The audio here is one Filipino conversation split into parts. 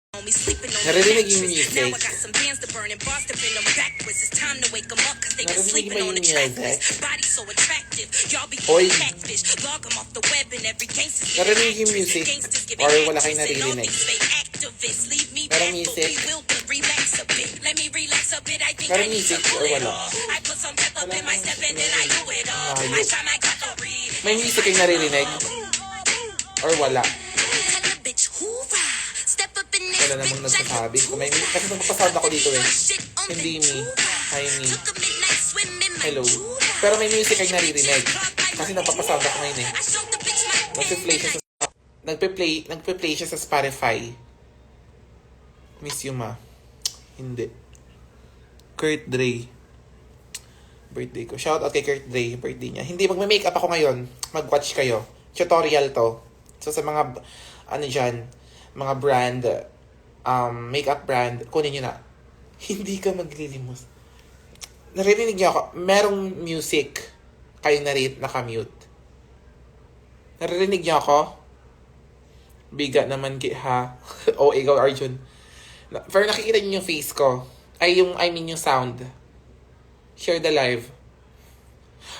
Narinig yung music. Narinig ba yung music? Hoy! Narinig yung music? Or wala kayo naririnig? Parang music? Parang music or wala? May music yung naririnig? Or wala? Wala namang nagsasabi. Kasi nagpapasound ako dito eh. Hindi me. Hi me. Hello. Pero may music ay naririnig. Kasi nagpapasound ako ngayon eh. Nagpe-play siya sa Spotify. Miss you ma. Hindi. Kurt Dre. Birthday ko. Shout out kay Kurt Dre. Birthday niya. Hindi, magme-makeup ako ngayon. Mag-watch kayo. Tutorial to. So sa mga, ano dyan, mga brand, makeup brand, kunin nyo na. Hindi ka maglilimos. Narinig niyo ako. Merong music. Kayo naka-mute. Narinig niyo ako? Biga naman ha. O, ikaw Arjun. Pero nakikita niyo yung face ko. I mean yung sound. Share the live.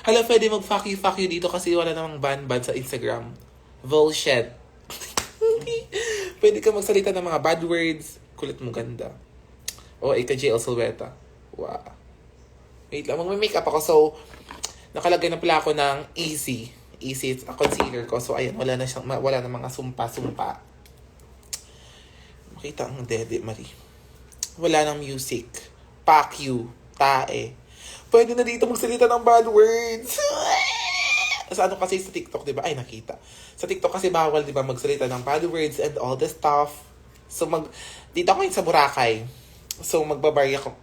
Hala, pwede mag-fuck you dito kasi wala namang ban sa Instagram. Bullshit. Pwede ka magsalita ng mga bad words. Kulit mo ganda. O, ika JL Silveta. Wow. Wait lang, mag-makeup ako. So, nakalagay na pala ako ng Easy. Easy, it's a concealer ko. So, ayan, wala na mga sumpa-sumpa. Makita ang dede, Marie. Wala nang music. Fuck you. Tae. Pwede na dito magsalita ng bad words. Sa ano kasi sa TikTok, di ba? Ay, nakita. Sa TikTok kasi bawal, di ba, magsalita ng bad words and all the stuff. So, dito ako yun sa Boracay. So, magbabar ako.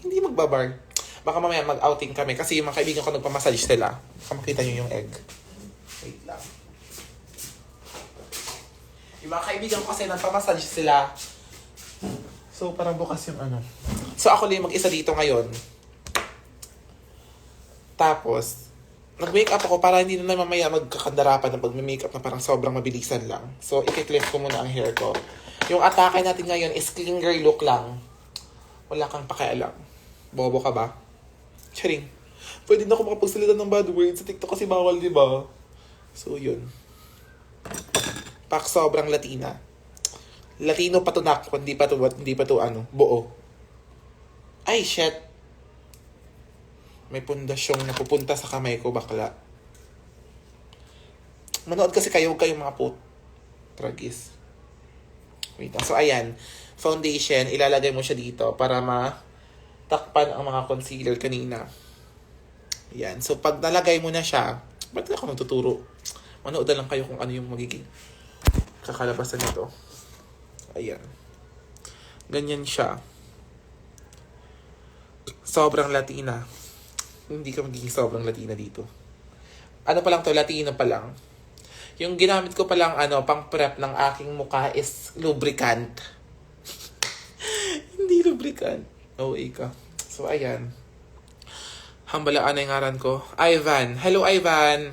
Hindi magbabar. Baka mamaya mag-outing kami kasi yung mga kaibigan ko nagpamassage sila. Baka makita nyo yung egg. Wait lang. Yung mga kaibigan ko kasi nagpamassage sila. So, parang bukas yung ano. So, ako lang mag-isa dito ngayon. Tapos, nag-makeup ako para hindi na mamaya magkakandarapan na pag-makeup na parang sobrang mabilisan lang. So, i-clip ko muna ang hair ko. Yung atake natin ngayon is clean girl look lang. Wala kang pakialam. Bobo ka ba? Charing. Pwede na ako makapagsalita ng bad words sa TikTok kasi bawal, di ba? So, yun. Pak sobrang Latina. Latino pa to nak. Hindi pa to ano, buo. Ay, shit. May pundasyong napupunta sa kamay ko, bakla. Manood kasi kayo mga tragis. Wait. So, ayan. Foundation, ilalagay mo siya dito para matakpan ang mga concealer kanina. Ayan. So, pag nalagay mo na siya, ba't na ako magtuturo? Manood na lang kayo kung ano yung magiging kakalabasan nito. Ayan. Ganyan siya. Sobrang Latina. Hindi ka magiging sobrang Latina dito. Ano pa lang to? Latino pa lang. Yung ginamit ko pa lang, pang prep ng aking mukha is lubricant. Hindi lubricant. OA ka. So, ayan. Hambalaan na yung ngaran ko. Ivan. Hello, Ivan.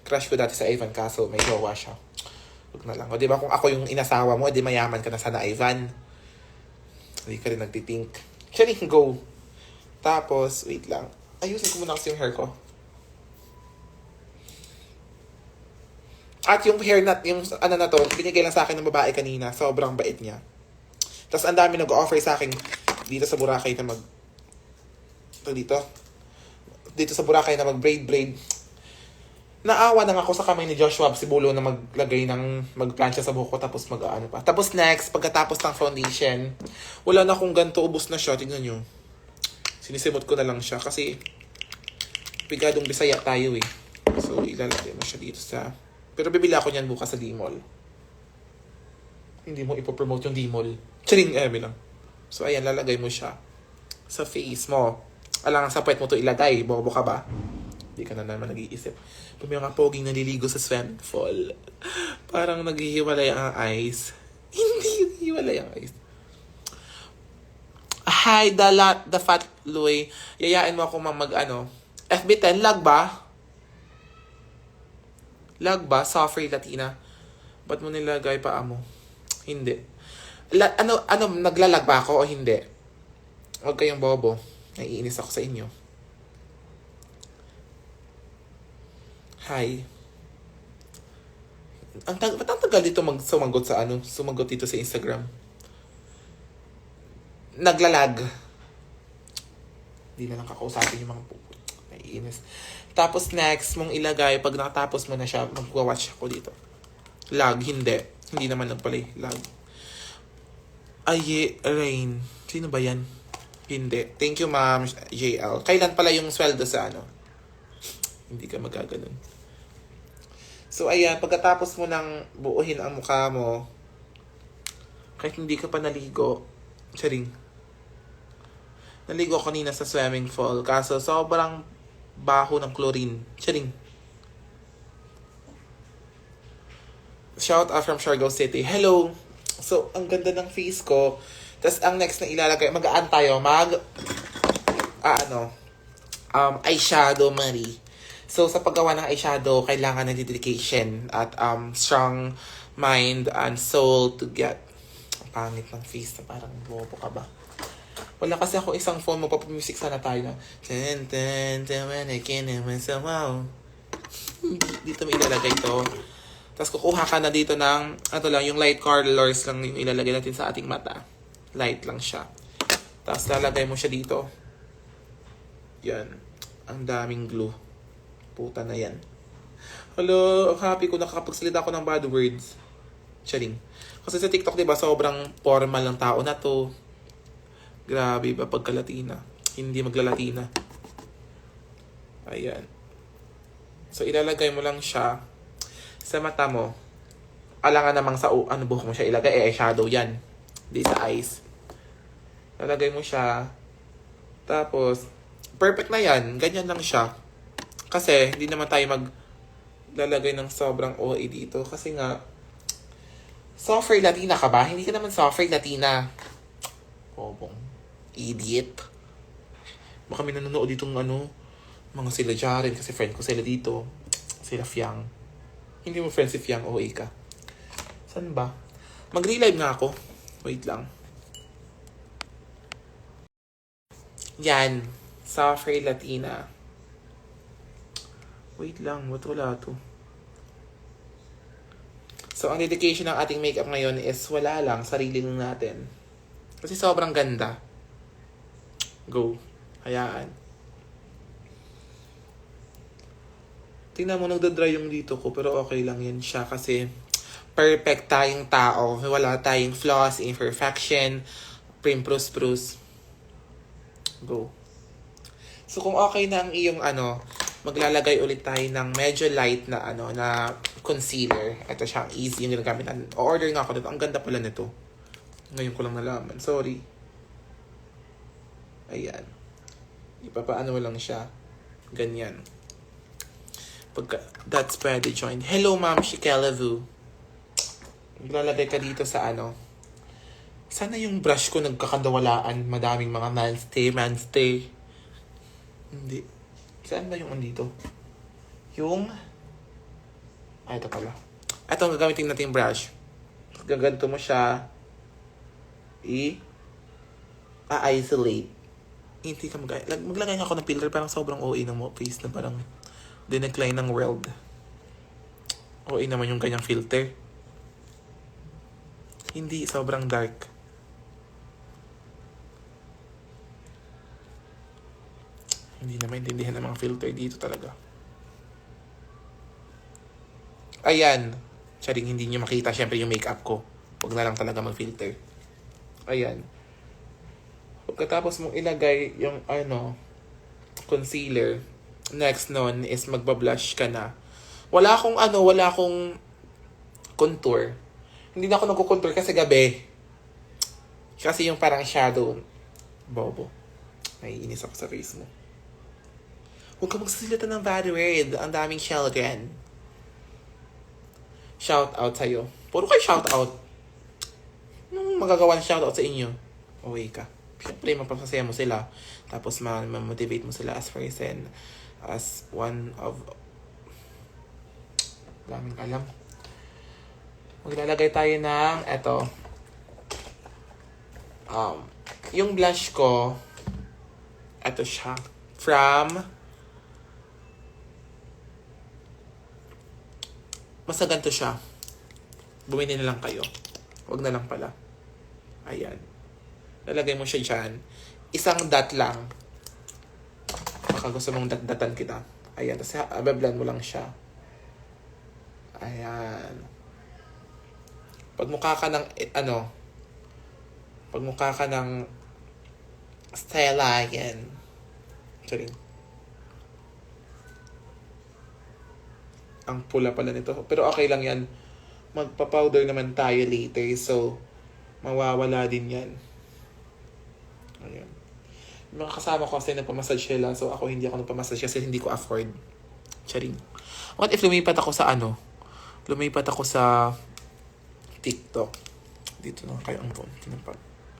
Crush ko dati sa Ivan kaso may jowa siya. Huwag na lang. O, diba kung ako yung inasawa mo, di mayaman ka na sana, Ivan. Hindi ka rin nagtitink. Charing, go. Tapos, wait lang. Ayusin ko muna kasi yung hair ko. At yung hair yung ano na to, binigay lang sa akin ng babae kanina. Sobrang bait niya. Tapos ang dami nag-offer sa akin dito sa Boracay na dito sa Boracay na mag-braid. Naawa na ako sa kamay ni Joshua Sibulo na magplansya sa buhok ko tapos mag-ano pa. Tapos next, pagkatapos ng foundation, wala na akong ganito, ubos na siya. Tingnan nyo. Sinisimot ko na lang siya kasi pigadong Bisaya tayo eh. So, ilalagay mo siya dito sa... Pero bibili ako niyan bukas sa D-Mall. Hindi mo ipopromote yung D-Mall. Charing, lang. So, ayan, lalagay mo siya sa face mo. Alang sa puwet mo to ilagay. Bobo ka ba? Hindi ka na naman nag-iisip. Pag may mga poging naliligo sa swimming pool, parang naghihiwalay ang eyes. Hindi naghihiwalay ang eyes. Hi, the fat Louie. Yayain mo ako FB10, lag ba? Lag ba? Software Latina. Ba't mo nilagay pa mo? Hindi. Naglalag ba ako o hindi? Huwag kayong bobo. Naiinis ako sa inyo. Hi. Ba't ang tagal dito sumagot sa sumagot dito sa Instagram? Naglalag. Hindi na lang kakausapin yung mga naiinis. Tapos next mong ilagay, pag nakatapos mo na siya, magwa-watch ako dito. Lag, hindi. Hindi naman nagpalay. Lag. Rain. Sino ba yan? Hindi. Thank you, Ma'am JL. Kailan pala yung sweldo sa Hindi ka magaganon. So, ayan. Pagkatapos mo nang buuhin ang mukha mo, kahit hindi ka pa naligo, charing. Naligo kanina sa swimming pool. Kaso, sobrang baho ng chlorine. Charing. Shout out from Siargao City. Hello! So, ang ganda ng face ko. Tapos, ang next na ilalagay, mag-aan tayo. Eyeshadow, Marie. So, sa paggawa ng eyeshadow, kailangan ng dedication at strong mind and soul to get. Ang pangit ng face na parang bobo ka ba? Wala kasi ako isang phone mo, music sana tayo na. Dito may ilalagay to. Tapos kukuha ka na dito ng, yung light colors lang yung ilalagay natin sa ating mata. Light lang siya. Tapos lalagay mo siya dito. Yan. Ang daming glue. Puta na yan. Hello, ang happy ko nakakapagsalita ako ng bad words. Charing. Kasi sa TikTok, diba, sobrang formal ng tao na to. Grabe ba pagka-Latina? Hindi magla-Latina. Ayan. So, ilalagay mo lang siya sa mata mo. Alangan namang sa buhok mo siya ilagay. Eyeshadow yan. Di sa eyes. Lalagay mo siya. Tapos, perfect na yan. Ganyan lang siya. Kasi, hindi naman tayo maglalagay ng sobrang OA dito. Kasi nga, software Latina ka ba? Hindi ka naman software Latina. Bobong. Idiot. Baka may nanonood ditong mga sila Jaren. Kasi friend ko sila dito. Sila Fiang. Hindi mo friend si Fiang, OA ka. Saan ba? Mag-relive nga ako. Wait lang. Yan. Software Latina. Wait lang. Ba't wala to? So, ang dedication ng ating makeup ngayon is wala lang. Sarili lang natin. Kasi sobrang ganda. Go. Hayaan. Tingnan mo, nagdadry yung dito ko. Pero okay lang yan siya kasi perfect tayong tao. Wala tayong flaws, imperfection, prim-prus-prus. Go. So, kung okay na ang iyong maglalagay ulit tayo ng medyo light na na concealer. Ito siya, easy yung ginagamit natin. O-order nga ako dito. Ang ganda pala nito. Ngayon ko lang nalaman. Sorry. Ayan. Ipapaano mo lang siya. Ganyan. That's pwede join. Hello, Ma'am Shikelavu. Maglalagay ka dito sa Sana yung brush ko nagkakadawalaan. Madaming mga manstay. Hindi. Saan ba yung andito? Ito pala. Ito ang gagamitin natin yung brush. Gaganto mo siya. I-isolate. Hindi ka maglagay ako ng filter. Parang sobrang OA ng face na parang dinecline ng world. OA naman yung kanyang filter. Hindi, sobrang dark. Hindi na maintindihan ng mga filter dito talaga. Ayan. Charing hindi nyo makita syempre yung makeup ko. Huwag na lang talaga mag-filter. Ayan. Pagkatapos mong ilagay yung concealer, next nun is magbablush ka na. Wala akong contour. Hindi na ako nagko-contour kasi gabi. Kasi yung parang shadow. Bobo. Naiinis ako sa face mo. Huwag ka magsasalita ng bad word. Ang daming children. Shout out sa'yo. Puro kayo shout out. Magagawa ng shout out sa inyo. Okay ka. Siyempre, mapapasaya mo sila. Tapos, ma-motivate mo sila as person. As one of... daming alam. Maglalagay tayo ng, eto. Yung blush ko, eto siya. Basta ganito siya. Bumili na lang kayo. Huwag na lang pala. Ayan. Lalagay mo siya dyan. Isang dot lang. Baka gusto mong datan kita. Ayan. Tapos blend mo lang siya. Ayan. Pagmukha ka ng, pagmukha ka ng Stella, yan. Sorry. Ang pula pala nito. Pero okay lang yan. Magpa-powder naman tayo later. So, mawawala din yan. Ayan. Yung mga kasama ko kasi nagpamassage sila. So, ako hindi ako nagpamassage kasi hindi ko afford. Charing. What if lumipat ako sa Lumipat ako sa TikTok. Dito na kayo ang phone. Tinapag.